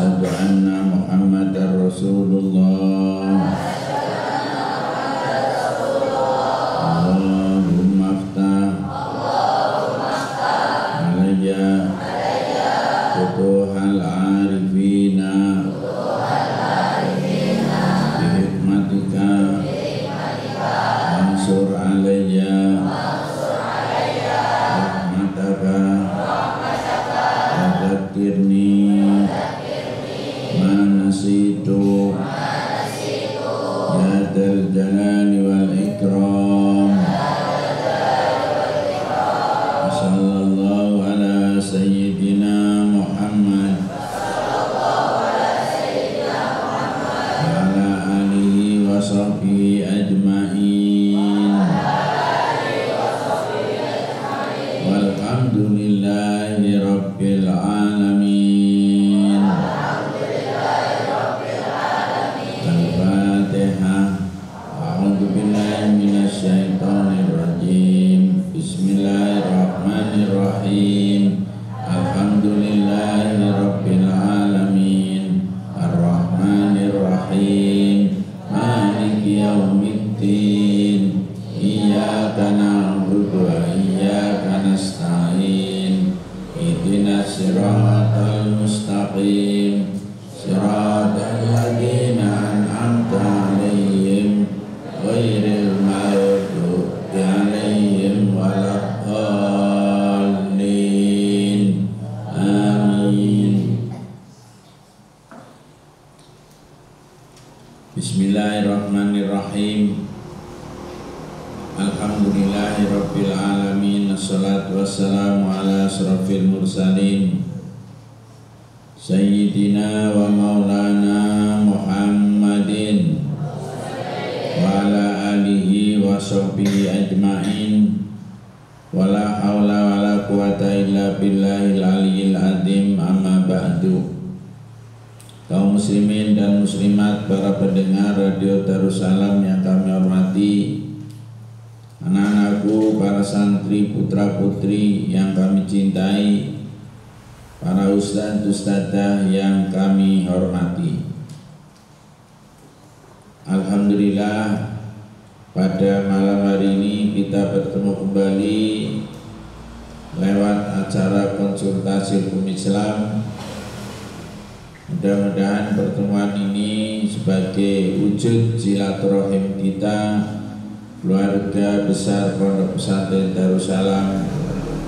asyhadu anna Muhammadar Rasulullah. Allahumma aftah alayya futuhal arifina bihikmatika ansur alayya rahmataka wadzakirni ma nasitu ya dzal jalali wal ikram. Sallallahu ala sayyidina Muhammad wa ala alihi wa sahbihi ajma'in. Walhamdulillahi rabbil alamin. Al-Fatihah. A'udzu billahi minasy syaithanir rajim. Bismillahirrahmanirrahim. Alhamdulillahi rabbil alamin. Ar-Rahmanir-Rahim. Maliki yaumiddin. Iyyaka na'budu wa iyyaka nasta'in. Ihdinas siratal mustaqim. Siratal ladzina an'amta 'alaihim ghairil maghdubi 'alaihim waladdallin. Amin. Bismillahirrahmanirrahim. Alhamdulillahi rabbil alamin. Assalatu wassalamu ala asrafil mursalin Sayyidina wa maulana Muhammadin wa ala alihi wa sahbihi ajma'in. Wa la hawla wa la quwata illa billahil aliyyil azim. Amma ba'du. Kaum muslimin dan muslimat, para pendengar Radio Darussalam yang kami hormati, anak-anakku, para santri, putra putri yang kami cintai, para ustadz ustadzah yang kami hormati. Alhamdulillah, pada malam hari ini kita bertemu kembali lewat acara konsultasi hukum Islam. Mudah-mudahan pertemuan ini sebagai wujud silaturahim kita, keluarga besar Pondok Pesantren Darussalam,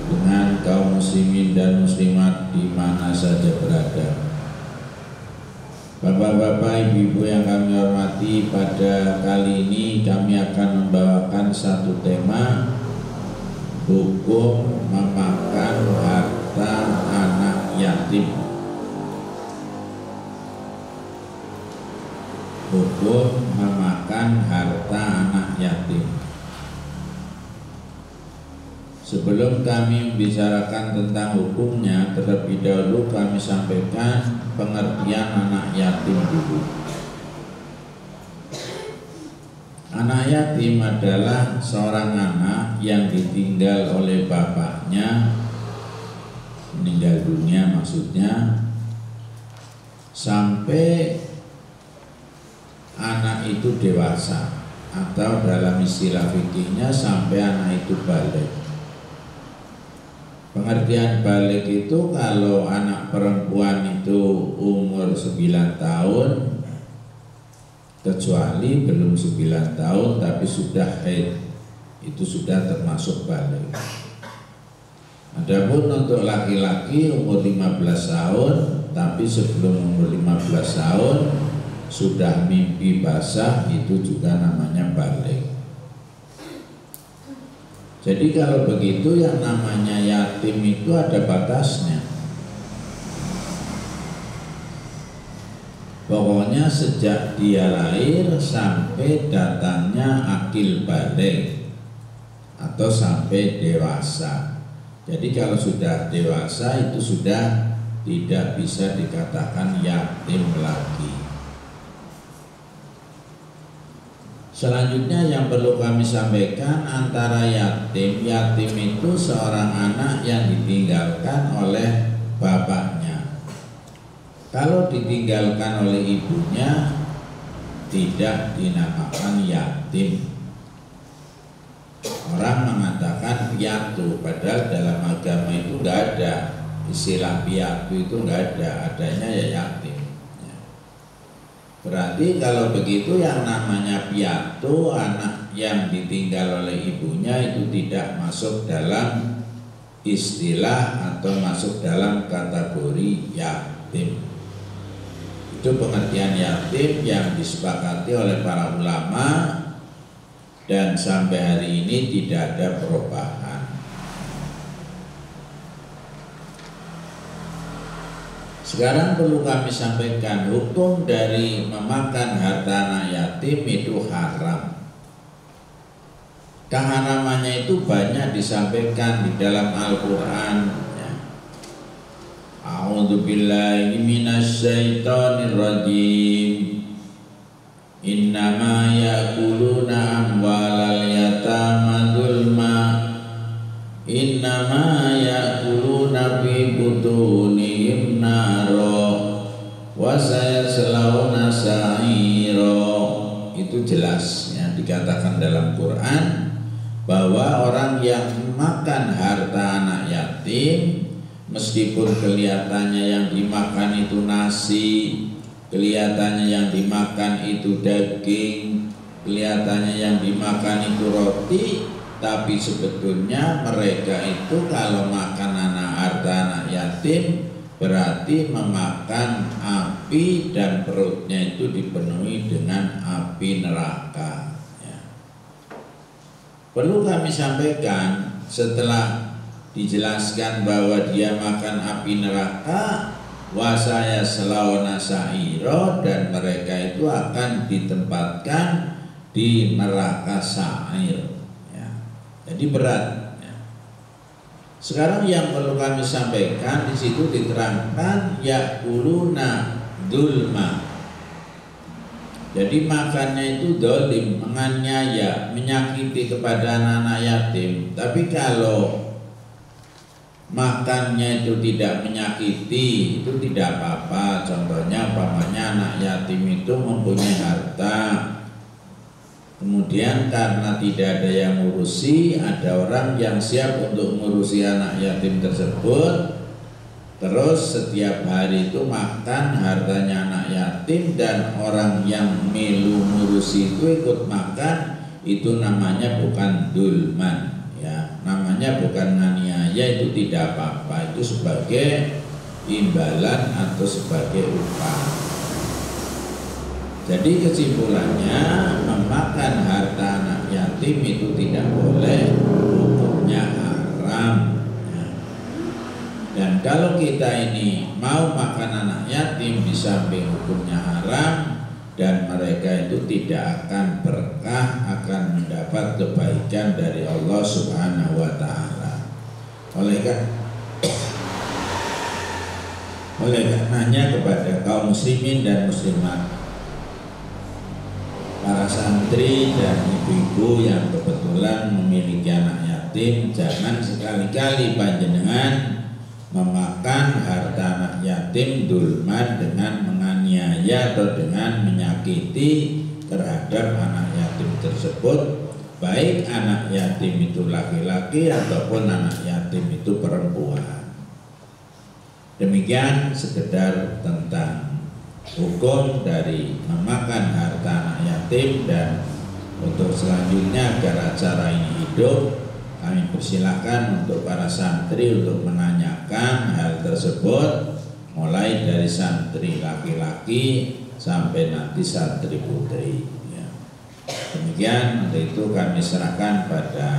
dengan kaum muslimin dan muslimat di mana saja berada. Bapak-bapak, ibu-ibu yang kami hormati, pada kali ini kami akan membawakan satu tema, hukum memakan harta anak yatim. Hukum memakan harta anak yatim. Sebelum kami membicarakan tentang hukumnya, terlebih dahulu kami sampaikan pengertian anak yatim dulu. Anak yatim adalah seorang anak yang ditinggal oleh bapaknya, meninggal dunia maksudnya, sampai anak itu dewasa, atau dalam istilah fikihnya sampai anak itu balik. Pengertian balik itu kalau anak perempuan itu umur 9 tahun, kecuali belum 9 tahun tapi sudah haid, itu sudah termasuk balik. Adapun untuk laki-laki umur 15 tahun tapi sebelum umur 15 tahun sudah mimpi basah, itu juga namanya balik. Jadi kalau begitu yang namanya yatim itu ada batasnya. Pokoknya sejak dia lahir sampai datangnya akil balik atau sampai dewasa. Jadi kalau sudah dewasa itu sudah tidak bisa dikatakan yatim lagi. Selanjutnya yang perlu kami sampaikan, antara yatim itu seorang anak yang ditinggalkan oleh bapaknya. Kalau ditinggalkan oleh ibunya tidak dinamakan yatim. Orang mengatakan piatu, padahal dalam agama itu nggak ada istilah piatu, itu nggak ada, adanya ya yatim. Berarti kalau begitu yang namanya piatu, anak yang ditinggal oleh ibunya, itu tidak masuk dalam istilah atau masuk dalam kategori yatim. Itu pengertian yatim yang disepakati oleh para ulama dan sampai hari ini tidak ada perubahan. Sekarang perlu kami sampaikan hukum dari memakan harta anak yatim itu haram. Keharamannya itu banyak disampaikan di dalam Al-Quran. A'udzubillahi minasyaitonir rajim. Innama ya'kuluna amwalal yatama dzulma. Innama ya'kuluna fi butunihim naro wa sayaslawna sa'iro. Itu jelas yang dikatakan dalam Quran bahwa orang yang makan harta anak yatim, meskipun kelihatannya yang dimakan itu nasi, kelihatannya yang dimakan itu daging, kelihatannya yang dimakan itu roti, tapi sebetulnya mereka itu kalau makan harta anak yatim berarti memakan api dan perutnya itu dipenuhi dengan api neraka. Perlu kami sampaikan setelah dijelaskan bahwa dia makan api neraka, wasaya selawna sa'iro, dan mereka itu akan ditempatkan di neraka sa'ir. Jadi berat. Sekarang yang perlu kami sampaikan di situ diterangkan ya'kuluna dzulma. Jadi makannya itu dolim, menganiaya, menyakiti kepada anak-anak yatim. Tapi kalau makannya itu tidak menyakiti, itu tidak apa-apa. Contohnya umpamanya anak yatim itu mempunyai harta, kemudian karena tidak ada yang ngurusi, ada orang yang siap untuk ngurusi anak yatim tersebut, terus setiap hari itu makan hartanya anak yatim, dan orang yang melu ngurusi itu ikut makan, itu namanya bukan dulman, ya, namanya bukan nganiaya, itu tidak apa-apa, itu sebagai imbalan atau sebagai upah. Jadi kesimpulannya, memakan harta anak yatim itu tidak boleh, hukumnya haram. Dan kalau kita ini mau makan anak yatim, di samping hukumnya haram dan mereka itu tidak akan berkah, akan mendapat kebaikan dari Allah Subhanahu wa Ta'ala. Oleh karenanya kepada kaum muslimin dan muslimat, para santri dan ibu-ibu yang kebetulan memiliki anak yatim, jangan sekali-kali panjenengan memakan harta anak yatim dulman dengan menganiaya atau dengan menyakiti terhadap anak yatim tersebut, baik anak yatim itu laki-laki ataupun anak yatim itu perempuan. Demikian sekedar tentang hukum dari memakan harta anak yatim. Dan untuk selanjutnya agar acara ini hidup, kami persilahkan untuk para santri untuk menanyakan hal tersebut, mulai dari santri laki-laki sampai nanti santri putri. Ya. Demikian, untuk itu kami serahkan pada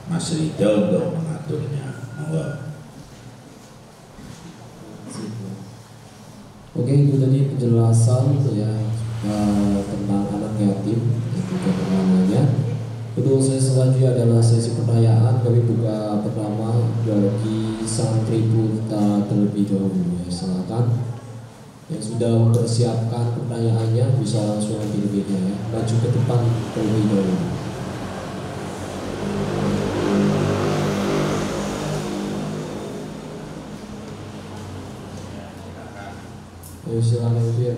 Mas Ridho untuk mengaturnya. Oke, itu tadi penjelasan ya tentang anak yatim, itu namanya. Untuk sesi selanjutnya adalah sesi pertanyaan. Kami buka pertama bagi santri putra terlebih dahulu. Ya, silakan. Yang sudah mempersiapkan pertanyaannya bisa langsung pilih ya. Maju ke depan terlebih dahulu. Ayo silakan Ibu ya.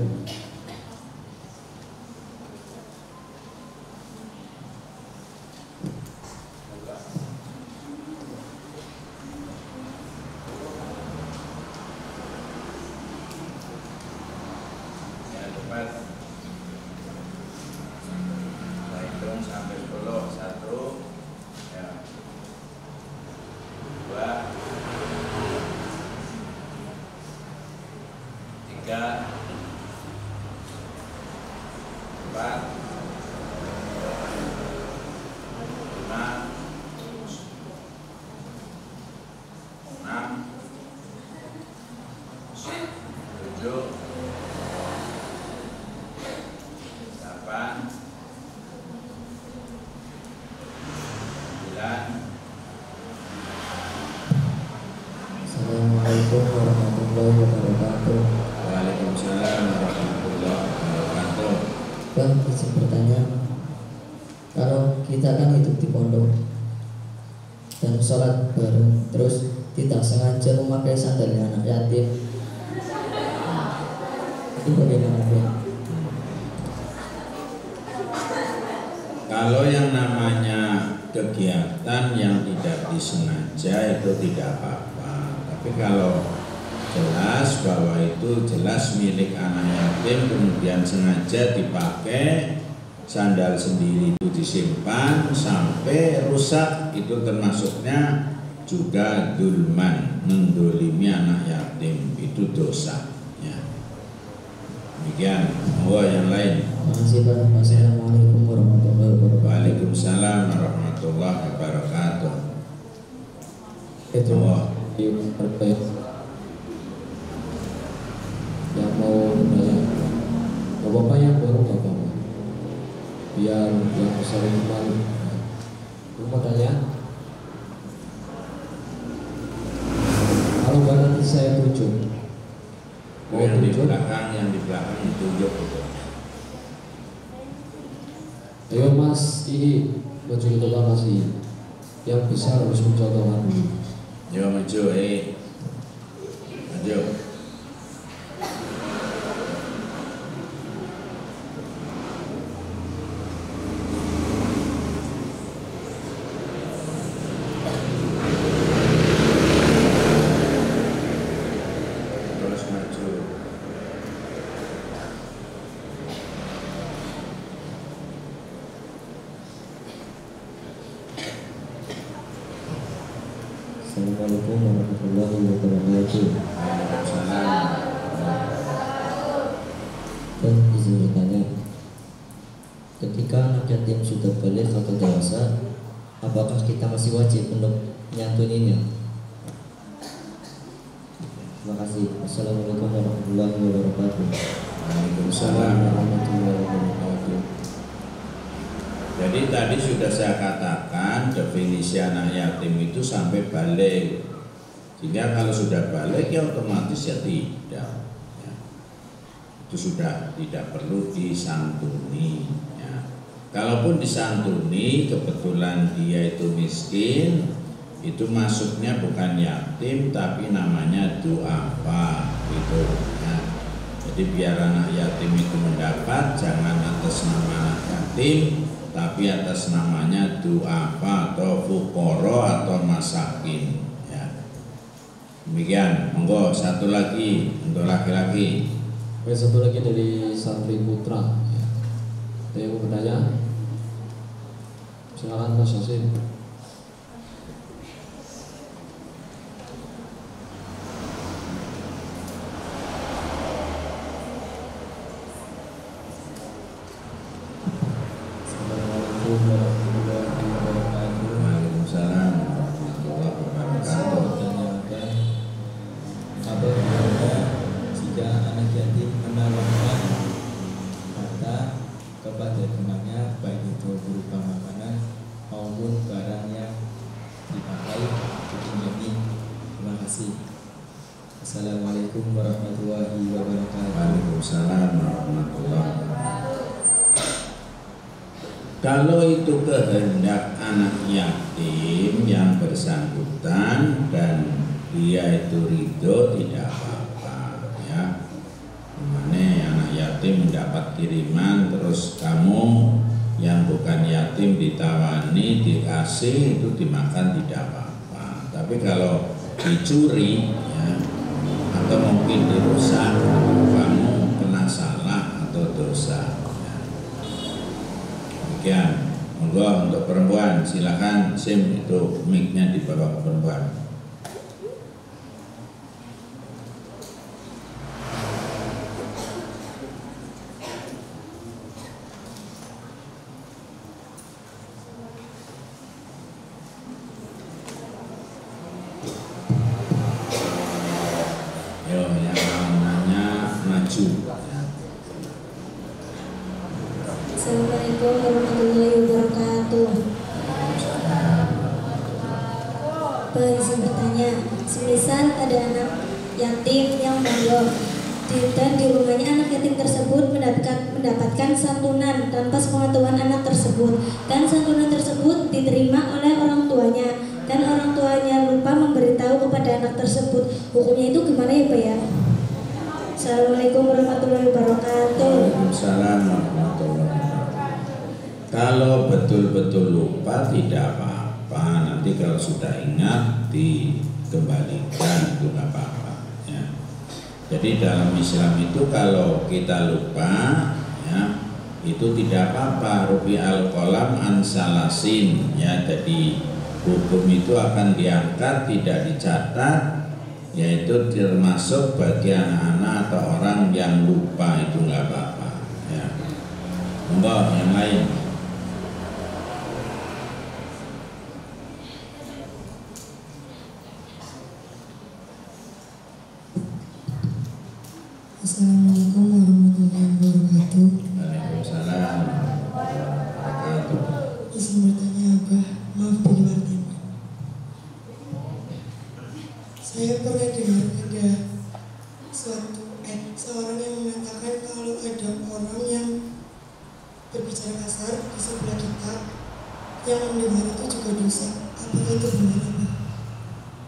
Assalamualaikum warahmatullahi wabarakatuh. Waalaikumsalam warahmatullahi wabarakatuh. Bang, izin bertanya, kalau kita kan hidup di pondok dan sholat bareng, terus tidak sengaja memakai sandalnya anak yatim, itu bagaimana Bang? Kalau yang namanya kegiatan yang tidak disengaja itu tidak apa-apa. Tapi kalau jelas bahwa itu jelas milik anak yatim kemudian sengaja dipakai, sandal sendiri itu disimpan sampai rusak, itu termasuknya juga dulman, mendolimi anak yatim, itu dosa ya. Demikian. Yang lain. Makasih Pak. Assalamualaikum warahmatullahi wabarakatuh. Waalaikumsalam warahmatullahi wabarakatuh. Itu terkait yang mau bertanya, bapak yang baru bapak, biar yang sering malu. Mau tanya, kalau nanti saya tunjuk, mau yang di tunjuk, belakang ditunjuk itu. ayo Mas, ini maju ke depan Mas, yang besar harus mencontohkan dulu. Yo maju, maju. Terus maju. Assalamualaikum warahmatullahi wabarakatuh. Waalaikumsalam. Dan izin bertanya, ketika anak yatim sudah balik atau dewasa, apakah kita masih wajib untuk menyantuninya? Terima kasih. Assalamualaikum warahmatullahi wabarakatuh. Waalaikumsalam. warahmatullahi wabarakatuh. Jadi tadi sudah saya katakan definisi anak yatim itu sampai balik. Sehingga kalau sudah balik ya otomatis ya tidak. Ya. Itu sudah tidak perlu disantuni. Ya. Kalaupun disantuni kebetulan dia itu miskin, itu masuknya bukan yatim tapi namanya du'afa gitu. Ya. Jadi biar anak yatim itu mendapat, jangan atas nama anak yatim, tapi atas namanya du'afa atau fukoro atau masakin ya. Demikian. Monggo satu lagi untuk laki-laki. Oke, satu lagi dari Santri Putra ya. Ada yang mau bertanya? Silakan Mas Hasim. Assalamualaikum warahmatullahi wabarakatuh. Waalaikumsalam warahmatullahi wabarakatuh. Pertanyakan, apa hukumnya jika anak yatim menawarkan harta kepada temannya, baik itu berupa makanan maupun barang yang dipakai untuk yatim? Terima kasih. Assalamualaikum warahmatullahi wabarakatuh. Waalaikumsalam warahmatullahi wabarakatuh. Kalau itu kehendak anak yatim yang bersangkutan dan dia itu ridho, tidak apa-apa ya. dapat kiriman terus kamu yang bukan yatim ditawani dikasih itu dimakan tidak apa-apa. Tapi kalau dicuri ya, atau mungkin dirusak kamu kena salah atau dosa ya. Demikian. Monggo untuk perempuan silakan SIM itu mic-nya dibawa ke perempuan. Yo, yang namanya maju. Assalamualaikum warahmatullahi wabarakatuh. Pak izin bertanya, semisal ada anak yatim yang mondok dan di rumahnya anak yatim tersebut mendapatkan santunan tanpa sepengetahuan anak tersebut, dan santunan tersebut diterima oleh orang tuanya dan orang tuanya lupa memberitahu kepada anak tersebut, hukumnya itu gimana ya Pak ya? Assalamualaikum warahmatullahi wabarakatuh. Waalaikumsalam warahmatullahi wabarakatuh. Kalau betul-betul lupa tidak apa-apa, nanti kalau sudah ingat dikembalikan itu nggak apa-apa ya. Jadi dalam Islam itu kalau kita lupa ya itu tidak apa-apa, rufi al-qalam an salasin ya. Jadi hukum itu akan diangkat, tidak dicatat, yaitu termasuk bagi anak-anak atau orang yang lupa itu nggak apa-apa ya. Monggo yang lain. Assalamualaikum warahmatullahi wabarakatuh. Waalaikumsalam warahmatullahi wabarakatuh. Izin bertanya Abah, maaf di luar tema. Saya pernah dengar ada seorang yang mengatakan kalau ada orang yang berbicara kasar di sebelah kita, yang mendengar itu juga dosa. Apakah itu benar Abah?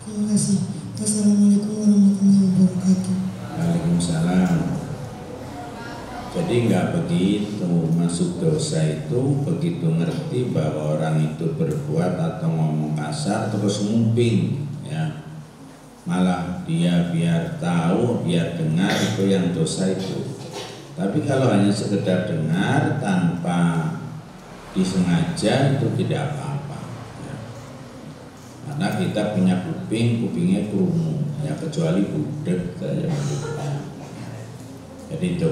Terima kasih. Wassalamualaikum warahmatullahi wabarakatuh. Waalaikumsalam. Jadi nggak begitu, masuk dosa itu begitu ngerti bahwa orang itu berbuat atau ngomong kasar terus nguping ya, malah dia biar tahu, biar dengar itu yang dosa itu. Tapi kalau hanya sekedar dengar tanpa disengaja itu tidak apa-apa ya. Karena kita punya kuping, kupingnya krungu ya, kecuali budek saja. Jadi itu.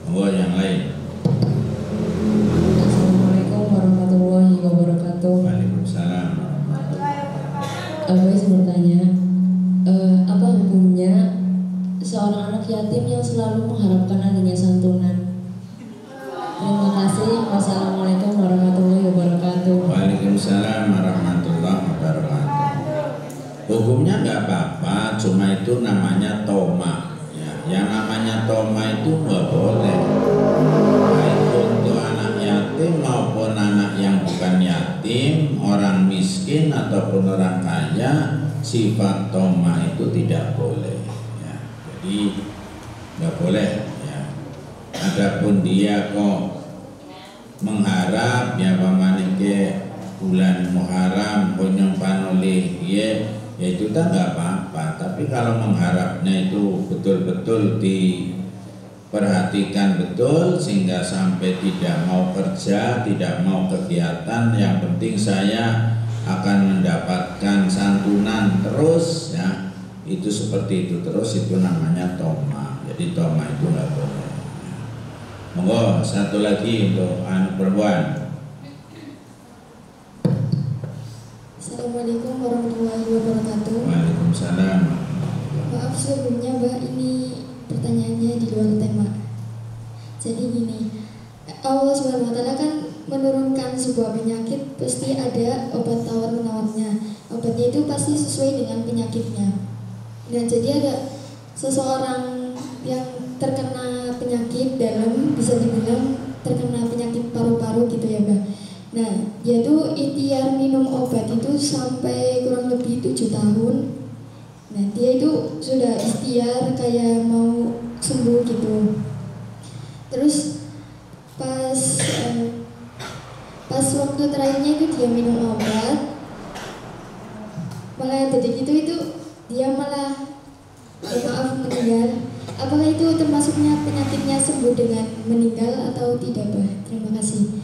Monggo yang lain. Assalamualaikum warahmatullahi wabarakatuh. Waalaikumsalam. Abah izin bertanya, apa hukumnya seorang anak yatim yang selalu mengharapkan adanya santunan? Terima kasih. Wassalamualaikum warahmatullahi wabarakatuh. Waalaikumsalam warahmatullahi wabarakatuh. Hukumnya nggak apa-apa, cuma itu namanya toma. Yang namanya toma itu nggak boleh, baik untuk anak yatim maupun anak yang bukan yatim, orang miskin ataupun orang kaya, sifat toma itu tidak boleh ya. Jadi nggak boleh ya. Adapun dia kok mengharap ya pamanike bulan Muharram punyong panolih ya itu tak nggak apa-apa. Tapi kalau mengharapnya itu betul-betul diperhatikan betul sehingga sampai tidak mau kerja, tidak mau kegiatan, yang penting saya akan mendapatkan santunan terus ya, itu seperti itu terus, itu namanya toma. Jadi toma itu nggak boleh. Monggo satu lagi untuk anak perempuan. Assalamualaikum warahmatullahi wabarakatuh. Waalaikumsalam. Maaf sebelumnya Mbak, ini pertanyaannya di luar tema. Jadi gini, Allah SWT kan menurunkan sebuah penyakit, pasti ada obat tawar-menawarnya. Obatnya itu pasti sesuai dengan penyakitnya. Dan jadi ada seseorang yang terkena penyakit dalam, bisa dibilang terkena penyakit paru-paru gitu ya Mbak. Nah, dia tuh ikhtiar minum obat itu sampai kurang lebih 7 tahun. Nah, dia itu sudah ikhtiar kayak mau sembuh gitu. Terus pas pas waktu terakhirnya itu dia minum obat, malah jadi gitu itu dia malah maaf meninggal. Apakah itu termasuknya penyakitnya sembuh dengan meninggal atau tidak, Bah? Terima kasih.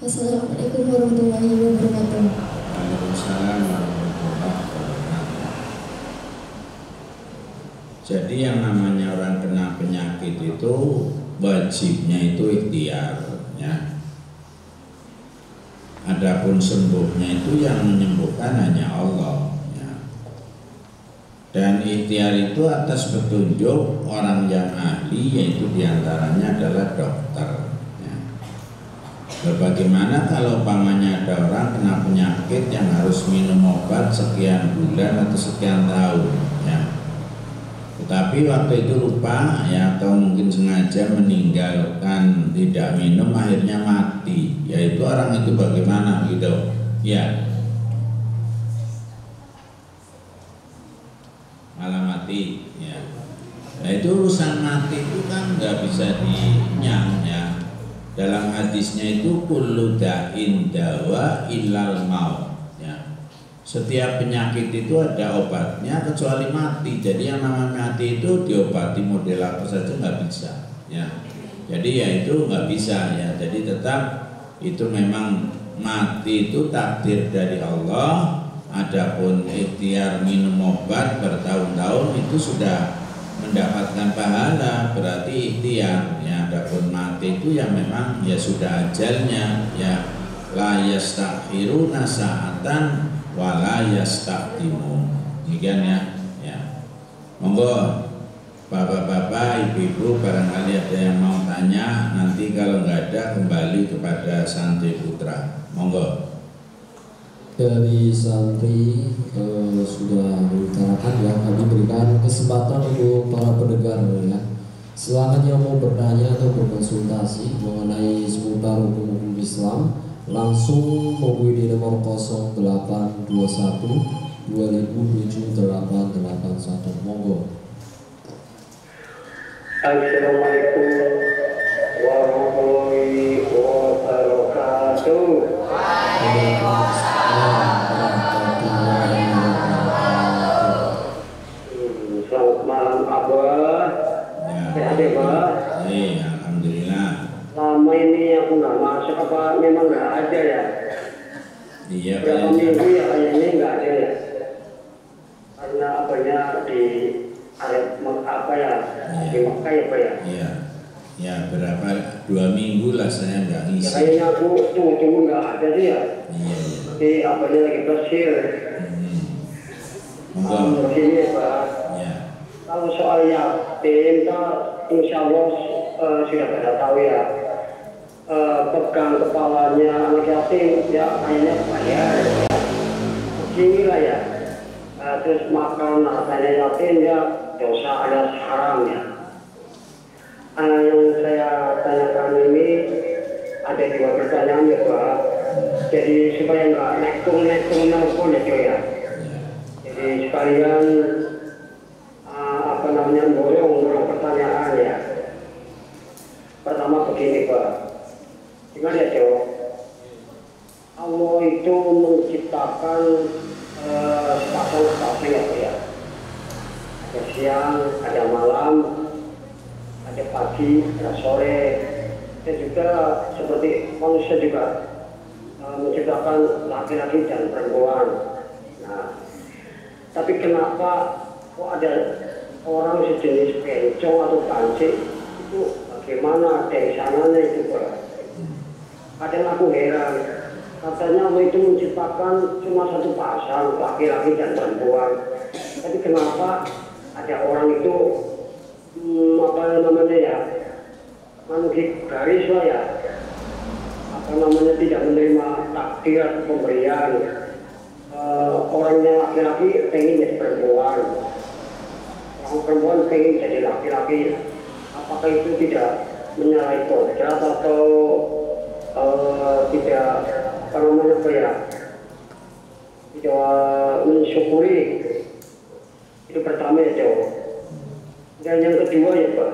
Wassalamualaikum warahmatullahi wabarakatuh. Waalaikumsalam warahmatullahi wabarakatuh. Jadi yang namanya orang kena penyakit itu wajibnya itu ikhtiar, ya. Adapun sembuhnya itu yang menyembuhkan hanya Allah, ya. Dan ikhtiar itu atas petunjuk orang yang ahli, yaitu diantaranya adalah dokter. Bagaimana kalau umpamanya ada orang kena penyakit yang harus minum obat sekian bulan atau sekian tahun, ya. Tetapi waktu itu lupa, ya, atau mungkin sengaja meninggalkan tidak minum akhirnya mati, yaitu orang itu bagaimana gitu, ya, malah mati, ya. Nah itu urusan mati itu kan nggak bisa dinyang, ya. Dalam hadisnya itu kullu da'in dawa illal maut, ya. Setiap penyakit itu ada obatnya kecuali mati. Jadi yang namanya mati itu diobati model apa saja nggak bisa, ya. Jadi ya itu nggak bisa, ya. Jadi tetap itu memang mati itu takdir dari Allah. Adapun ikhtiar minum obat bertahun-tahun itu sudah mendapatkan pahala, berarti ikhtiar, ya. Adapun mati itu ya memang ya sudah ajalnya, ya. La yastakhiruna sa'atan wa la yastaqdimun. Demikian, ya. Ya. Monggo bapak-bapak, ibu-ibu, barangkali ada yang mau tanya, nanti kalau nggak ada kembali kepada Santri Putra. Monggo. Dari santri sudah diutarakan, ya, kami berikan kesempatan untuk para pendengar, ya. Silakan yang mau bertanya atau berkonsultasi mengenai seputar hukum Islam langsung hubungi di nomor 0821 2007 8881. Monggo. Assalamualaikum warahmatullahi wabarakatuh. Selamat malam, Abah. Sehat ya, Pak? Alhamdulillah. Lama ini aku nggak masuk, apa memang nggak ada ya? Iya, berapa minggu ya kayaknya nggak ada ya? Karena apanya di Arab apa ya? Di Mekah ya, Pak ya? Iya. Ya berapa 2 minggu lah saya nggak ngisi. Ya, kayaknya aku tunggu nggak ada sih ya. Iya. Jadi apanya lagi bersih. Begini ya, Pak. Ya. Kalau soal yatim, kita insya Allah sudah pada tahu ya. Pegang kepalanya anak yatim, ya kayaknya bayar. Beginilah ya. Terus makan hartanya yatim, ya dosa alias haram ya. Yang saya tanyakan ini ada 2 pertanyaan ya, Pak. Jadi supaya nggak nekung pun ya. Jadi sekalian borong pertanyaan ya. Pertama begini, Pak. Gimana ya, Jo? Allah itu menciptakan sepasang ya, Pak ya. Ada siang, ada malam, ada pagi, ada sore, dan juga seperti manusia juga menciptakan laki-laki dan perempuan. Nah, tapi kenapa kok ada orang sejenis bencong atau pancing itu bagaimana dari sananya itu, Pak? Kadang aku heran, katanya Allah itu menciptakan cuma satu pasang laki-laki dan perempuan, tapi kenapa ada orang itu apa namanya ya, manukik garis lah ya, apa namanya, tidak menerima takdir pemberian. Orangnya laki-laki pengen jadi perempuan, orang perempuan pengen jadi laki-laki. Apakah itu tidak menyalahi kodrat atau tidak apa namanya ya, tidak mensyukuri? Itu pertama ya, jawab. Dan yang kedua ya, Pak,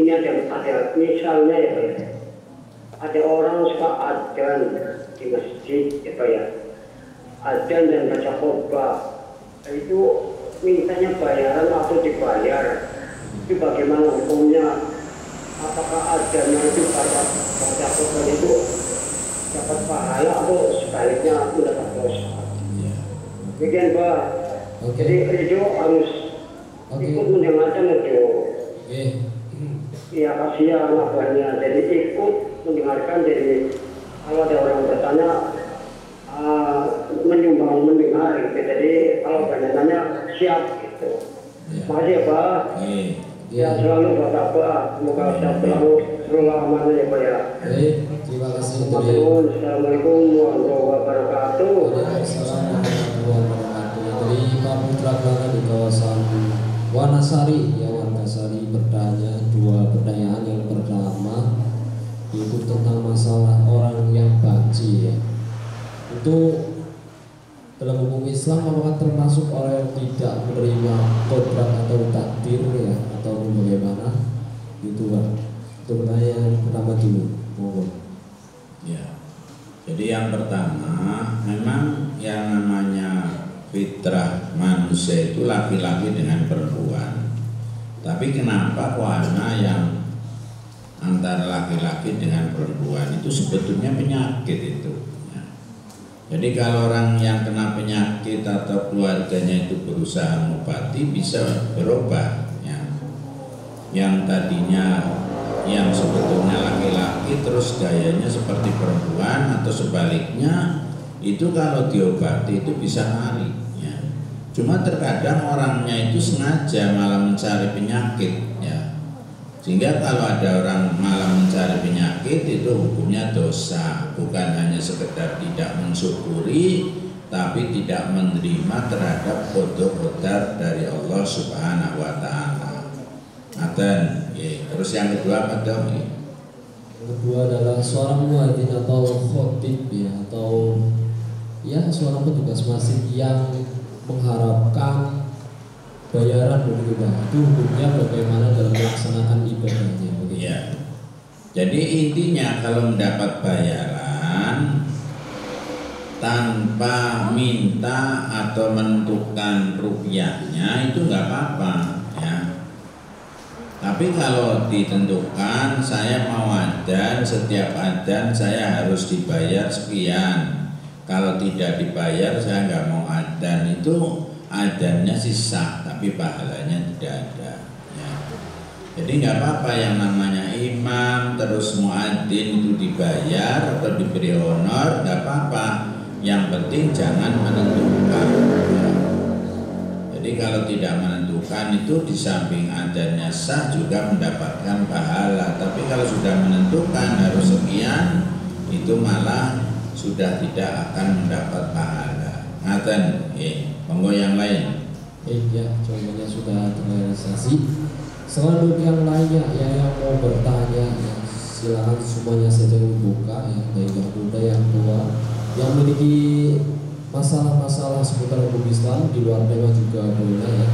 ini ada misalnya ya Pak, ada orang suka adzan di masjid ya Pak ya, adzan dan baca khotbah, itu mintanya bayaran atau dibayar, itu bagaimana hukumnya? Apakah adzannya itu baca khotbah itu dapat pahala atau sebaliknya mendapat dosa? Demikian Pak. Jadi itu harus ikut mendengarkan itu. Iya kasihan abahnya, jadi ikut mendengarkan. Jadi kalau ada orang bertanya menyumbang mendengar gitu. Jadi kalau banyak nanya siap gitu. Makasih ya Pak. Ya selalu Bapak, semoga selalu aman ya Pak ya. Terima kasih. Assalamualaikum warahmatullahi wabarakatuh. Assalamualaikum warahmatullahi wabarakatuh. Dari Pak Putra Kelana di kawasan Wanasari, ya Wanasari bertanya dua pertanyaan. Yang pertama itu tentang masalah orang yang banci ya. Itu dalam hukum Islam apakah termasuk orang yang tidak menerima kodrat atau takdir ya, atau bagaimana? Itu Pak. Itu pertanyaan pertama dulu. Mohon. Ya. Jadi yang pertama, memang yang namanya fitrah manusia itu laki-laki dengan perempuan. Tapi kenapa warna yang antara laki-laki dengan perempuan itu sebetulnya penyakit itu. Ya. Jadi kalau orang yang kena penyakit atau keluarganya itu berusaha mengobati bisa berubah. Ya. Yang tadinya yang sebetulnya laki-laki terus gayanya seperti perempuan atau sebaliknya, itu kalau diobati itu bisa lari ya. Cuma terkadang orangnya itu sengaja malah mencari penyakit ya. Sehingga kalau ada orang malah mencari penyakit itu hukumnya dosa, bukan hanya sekedar tidak mensyukuri tapi tidak menerima terhadap qada dari Allah Subhanahu wa taala. Aten, terus yang kedua apa dong? Yang kedua adalah seorang muadzin atau khotib ya, atau ya seorang petugas masjid yang mengharapkan bayaran begitu Pak. Itu hukumnya bagaimana dalam melaksanakan ibadahnya? Ya. Jadi intinya kalau mendapat bayaran tanpa minta atau menentukan rupiahnya itu nggak apa-apa ya. Tapi kalau ditentukan saya mau adzan, setiap adzan saya harus dibayar sekian. Kalau tidak dibayar saya nggak mau adzan, itu adzannya sih sah, tapi pahalanya tidak ada. Ya. Jadi nggak apa-apa yang namanya imam terus muadzin itu dibayar atau diberi honor, nggak apa-apa. Yang penting jangan menentukan. Ya. Jadi kalau tidak menentukan itu di samping adzannya sah juga mendapatkan pahala. Tapi kalau sudah menentukan harus sekian, itu malah sudah tidak akan mendapat pahala. Ngaten, monggo yang lain. Ya, contohnya sudah terrealisasi. Selalu yang lainnya ya yang mau bertanya ya, silakan semuanya saja dibuka ya, baik yang muda yang tua yang memiliki masalah-masalah seputar hukum Islam di luar tema juga boleh ya.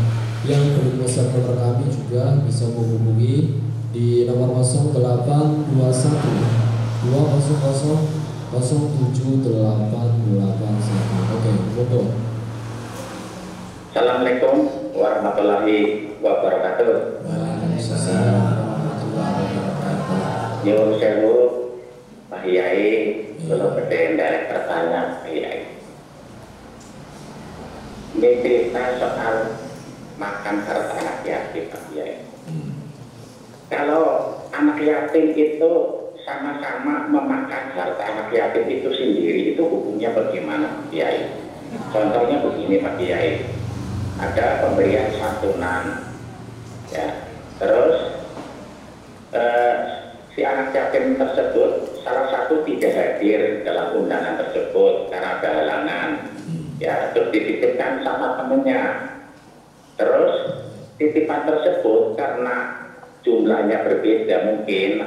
Yang belum memesan nomor kami juga bisa menghubungi di nomor 0821 200 078881. Oke, foto. Assalamualaikum warahmatullahi wabarakatuh. Waalaikumsalam warahmatullahi wabarakatuh. Nyuwun sewu Pak Kiai, kula badhe nderek pertanyaan Pak Kiai. Ini cerita soal makan harta anak yatim Pak Kiai. Kalau anak yatim itu sama-sama memakan harta anak yatim itu sendiri, itu hukumnya bagaimana Pak Kiai? Contohnya begini Pak Kiai, ada pemberian santunan, ya, terus si anak yatim tersebut salah satu tidak hadir dalam undangan tersebut karena ada halangan. Ya, terus dititipkan sama temennya. Terus titipan tersebut karena jumlahnya berbeda mungkin,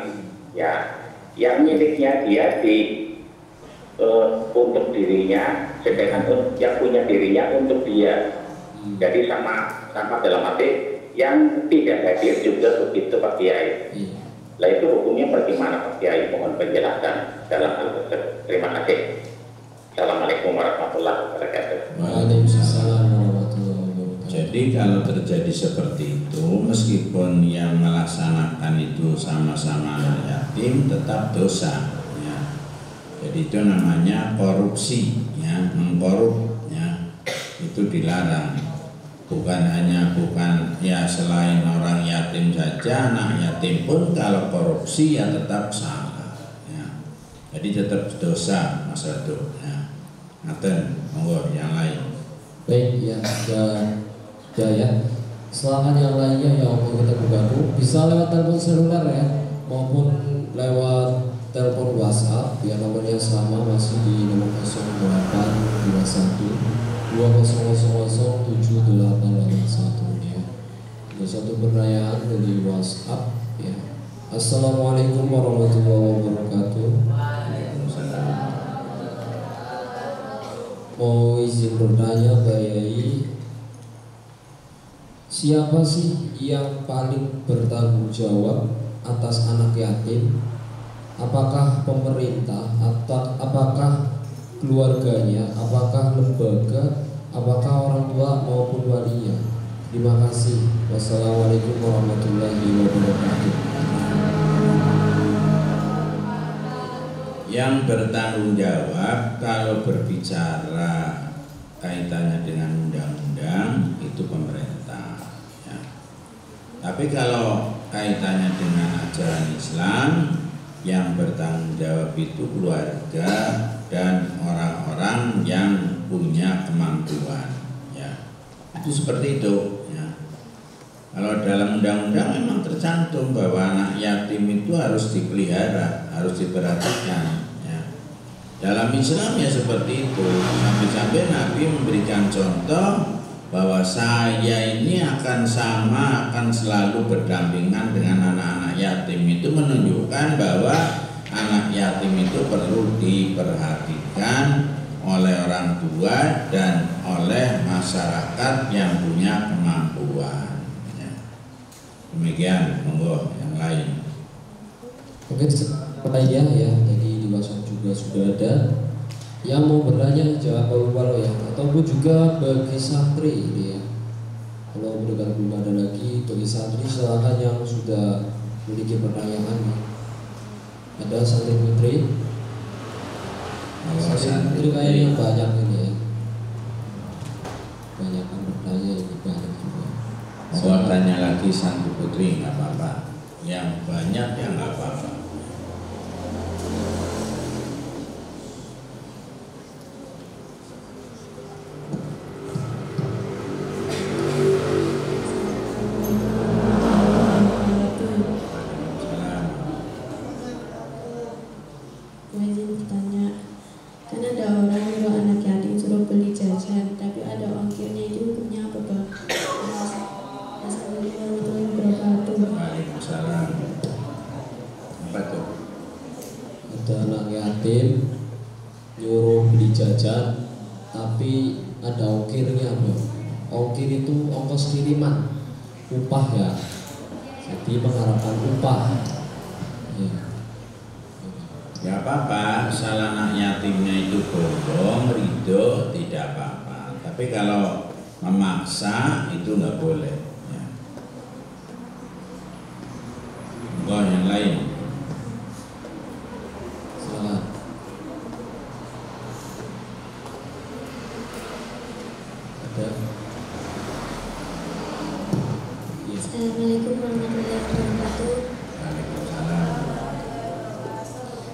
ya, yang miliknya dia untuk dirinya, sedangkan yang punya dirinya untuk dia. Jadi sama dalam arti yang tidak hadir juga begitu Pak Kiai. Iya. Lah itu hukumnya bagaimana Pak Kiai? Mohon penjelasan dalam hal tersebut. Terima kasih. Assalamualaikum warahmatullahi wabarakatuh. Waalaikumsalam warahmatullahi wabarakatuh. Jadi kalau terjadi seperti itu, meskipun yang melaksanakan itu sama-sama anak yatim, tetap dosa. Ya. Jadi itu namanya korupsi, ya, mengkorup, ya. Itu dilarang. Bukan ya selain orang yatim saja, anak yatim pun kalau korupsi ya tetap salah. Ya. Jadi tetap dosa Mas Rado. Ya. Ngaten, monggo yang lain. Baik, ya. Selamat yang lainnya yang mau kita bergabung bisa lewat telepon seluler ya, maupun lewat telepon WhatsApp ya, nomornya sama masih di nomor 0821 2000 7881 ya. Ada satu pertanyaan dari WhatsApp ya. Assalamualaikum warahmatullahi wabarakatuh. Mau izin bertanya Pak Yai, siapa sih yang paling bertanggung jawab atas anak yatim? Apakah pemerintah atau apakah keluarganya, apakah lembaga, apakah orang tua maupun walinya? Terima kasih. Wassalamualaikum warahmatullahi wabarakatuh. Yang bertanggung jawab kalau berbicara kaitannya dengan undang-undang itu pemerintah, ya. Tapi kalau kaitannya dengan ajaran Islam, yang bertanggung jawab itu keluarga dan orang-orang yang punya kemampuan, ya. Itu seperti itu, ya. Kalau dalam undang-undang memang tercantum bahwa anak yatim itu harus dipelihara, harus diperhatikan. Dalam Islam ya seperti itu. Sampai-sampai Nabi memberikan contoh bahwa saya ini akan selalu berdampingan dengan anak-anak yatim. Itu menunjukkan bahwa anak yatim itu perlu diperhatikan oleh orang tua dan oleh masyarakat yang punya kemampuan. Ya. Demikian, monggo yang lain. Oke, pertanyaan ya. Jadi di WhatsApp juga sudah ada yang mau bertanya, jawab kalau ya, ataupun juga bagi santri ini ya. Kalau mendengar belum ada lagi bagi santri, silakan yang sudah memiliki pertanyaan ya. Ada santri putri. Santri putri kayaknya banyak ini ya. Banyak yang bertanya ini banyak juga. Mau tanya lagi santri putri nggak apa-apa. Yang banyak ya nggak apa-apa. Upah ya, jadi mengharapkan upah. Ya apa-apa, salah anak yatimnya itu bohong, ridho, tidak apa-apa. Tapi kalau memaksa itu nggak boleh. Ya. Enggak yang lain. Salah. Ada. Assalamualaikum warahmatullahi wabarakatuh. Waalaikumsalam.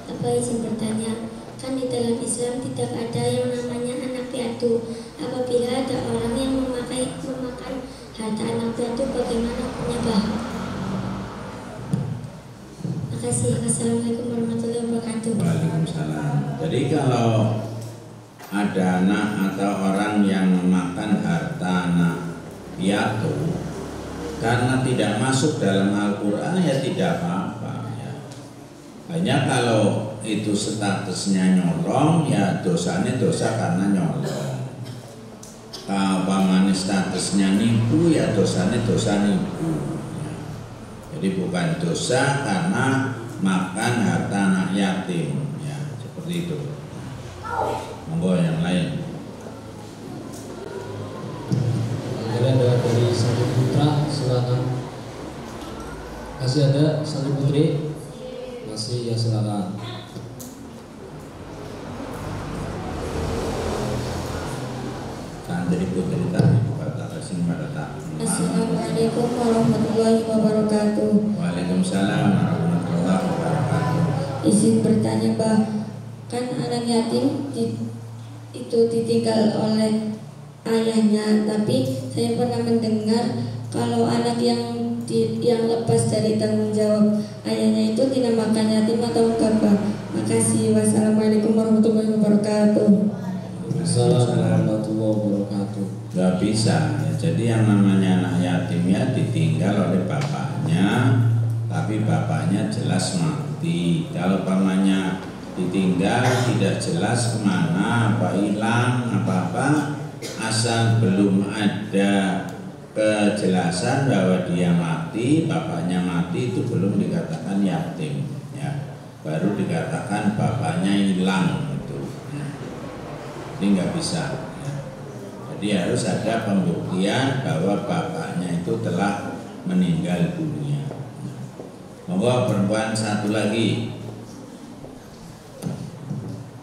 Apa izin bertanya, kan di dalam Islam tidak ada yang namanya anak piatu. Apabila ada orang yang memakan harta anak piatu, bagaimana hukumnya, Bah? Makasih. Assalamualaikum warahmatullahi wabarakatuh. Waalaikumsalam. Jadi kalau ada anak atau orang yang memakan harta anak piatu karena tidak masuk dalam Al-Quran ya tidak apa-apa ya. Hanya kalau itu statusnya nyolong ya dosanya dosa karena nyolong. pamane statusnya nipu ya dosanya dosa nipu ya. Jadi bukan dosa karena makan harta anak yatim ya, seperti itu. Monggo yang lain. Ada dari Sandi Putra, silakan. Masih ada Sandi Putri? Masih, ya silakan. Sandi Putri tadi kata sing pada. Assalamualaikum warahmatullahi wabarakatuh. Waalaikumsalam warahmatullahi wabarakatuh. Izin bertanya, Mbah, kan anak yatim itu ditinggal oleh ayahnya, tapi saya pernah mendengar kalau anak yang lepas dari tanggung jawab ayahnya itu dinamakan yatim atau enggak, Pak? Makasih. Wassalamualaikum warahmatullahi wabarakatuh. Assalamualaikum warahmatullahi wabarakatuh. Gak bisa ya, jadi yang namanya anak yatim ya ditinggal oleh bapaknya, tapi bapaknya jelas mati. Kalau pamannya ditinggal tidak jelas kemana, apa hilang, apa-apa, asal belum ada kejelasan bahwa dia mati, bapaknya mati, itu belum dikatakan yatim ya, baru dikatakan bapaknya hilang itu ya. Ini nggak bisa ya. Jadi harus ada pembuktian bahwa bapaknya itu telah meninggal dunia. Monggo perempuan satu lagi.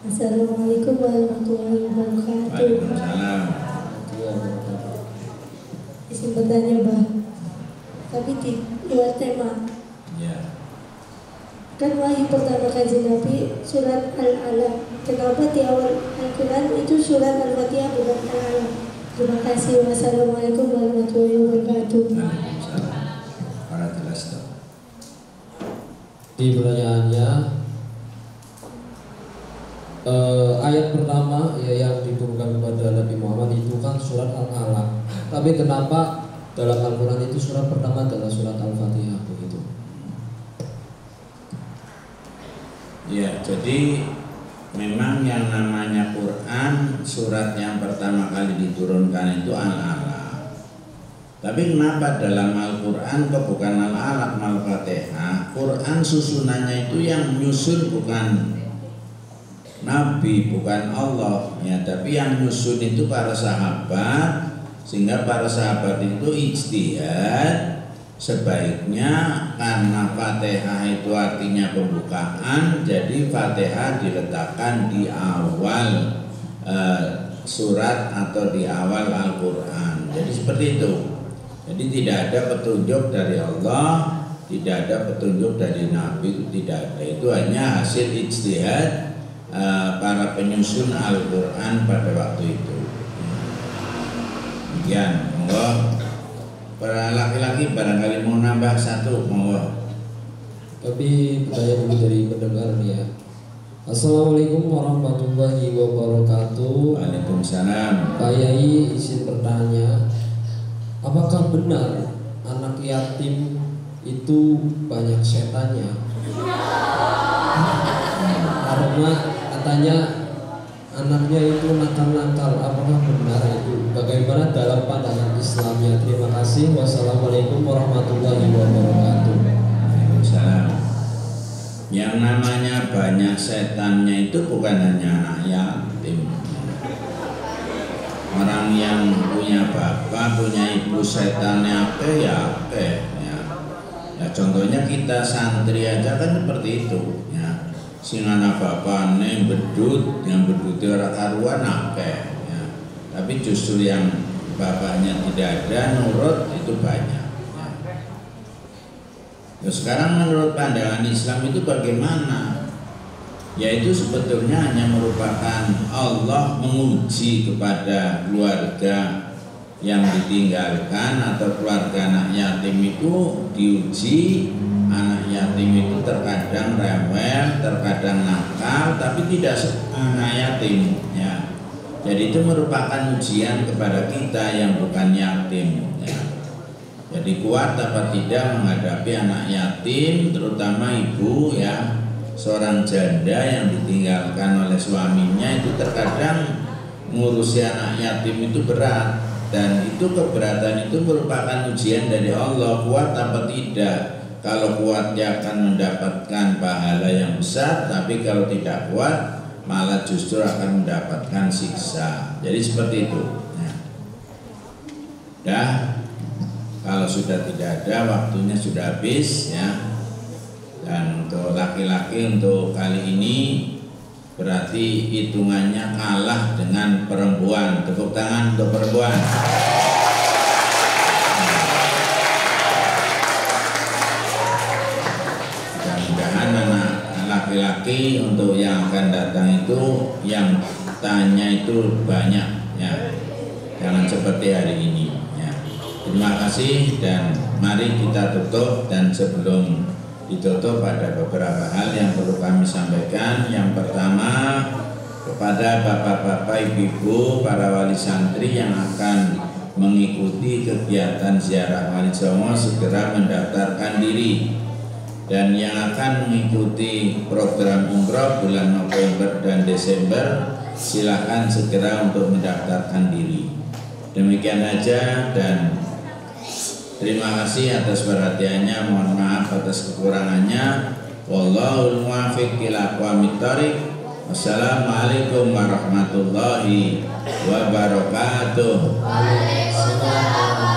Assalamualaikum warahmatullahi wabarakatuh. Waalaikumsalam. Izin bertanya, Mbah, tapi di luar tema. Ya. Kan wahyu pertama kajian Nabi surat Al-Alaq. Kenapa di awal Al-Quran itu surat Al-Fatihah bukan Al-Alaq? Terima kasih. Wassalamualaikum warahmatullahi wabarakatuh. Waalaikumsalam. Para jelas toh. Di pertanyaannya, ayat pertama ya yang diturunkan kepada Nabi Muhammad itu kan surat Al-Alaq. Tapi kenapa dalam Al-Quran itu surat pertama adalah surat Al-Fatihah begitu? Ya, jadi memang yang namanya Quran surat yang pertama kali diturunkan itu Al-Alaq. Tapi kenapa dalam Al-Quran kok bukan Al-Alaq, Al-Fatihah? Quran susunannya itu yang menyusun bukan Nabi, bukan Allah ya, tapi yang nyusun itu para sahabat, sehingga para sahabat itu ijtihad sebaiknya karena Fatihah itu artinya pembukaan, jadi Fatihah diletakkan di awal surat atau di awal Al-Quran. Jadi seperti itu. Jadi tidak ada petunjuk dari Allah, tidak ada petunjuk dari Nabi, tidak ada. Itu hanya hasil ijtihad para penyusun Al-Quran pada waktu itu. Demikian, monggo. Para laki-laki barangkali mau nambah satu, monggo. Tapi pertanyaan dulu dari pendengar nih ya. Assalamualaikum warahmatullahi wabarakatuh. Waalaikumsalam. Pak Yai izin bertanya, apakah benar anak yatim itu banyak setannya? Karena katanya anaknya itu nakal-nakal, apakah benar itu? Bagaimana dalam pandangan Islamnya? Terima kasih. Wassalamualaikum warahmatullahi wabarakatuh. Waalaikumsalam. Yang namanya banyak setannya itu bukan hanya anak yatim. Orang yang punya bapak, punya ibu setannya ya. Ya contohnya kita santri aja kan seperti itu ya. Sing anak bapaknya bedut, yang bedutnya orang karuan akeh ya. Tapi justru yang bapaknya tidak ada nurut itu banyak ya. Sekarang menurut pandangan Islam itu bagaimana? Yaitu sebetulnya hanya merupakan Allah menguji kepada keluarga yang ditinggalkan atau keluarga anak yatim itu diuji. Anak yatim itu terkadang rewel, terkadang nakal, tapi tidak anak yatim ya. Jadi itu merupakan ujian kepada kita yang bukan yatim ya. Jadi kuat apa tidak menghadapi anak yatim, terutama ibu ya, seorang janda yang ditinggalkan oleh suaminya itu terkadang ngurusi anak yatim itu berat, dan itu keberatan itu merupakan ujian dari Allah, kuat apa tidak. Kalau kuat dia akan mendapatkan pahala yang besar, tapi kalau tidak kuat malah justru akan mendapatkan siksa. Jadi seperti itu. Ya, kalau sudah tidak ada, waktunya sudah habis ya. Dan untuk laki-laki untuk kali ini berarti hitungannya kalah dengan perempuan. Tepuk tangan untuk perempuan. Mudah-mudahan anak laki-laki untuk yang akan datang itu yang tanya itu banyak ya. Jangan seperti hari ini ya. Terima kasih dan mari kita tutup. Dan sebelum ditutup ada beberapa hal yang perlu kami sampaikan. Yang pertama, kepada bapak-bapak, ibu-ibu, para wali santri yang akan mengikuti kegiatan ziarah Wali Songo segera mendaftarkan diri. Dan yang akan mengikuti program umroh bulan November dan Desember, silakan segera untuk mendaftarkan diri. Demikian aja dan terima kasih atas perhatiannya, mohon maaf atas kekurangannya. Wallahul muwaffiq ila aqwamit thoriq. Wassalamualaikum warahmatullahi wabarakatuh. Waalaikumsalam.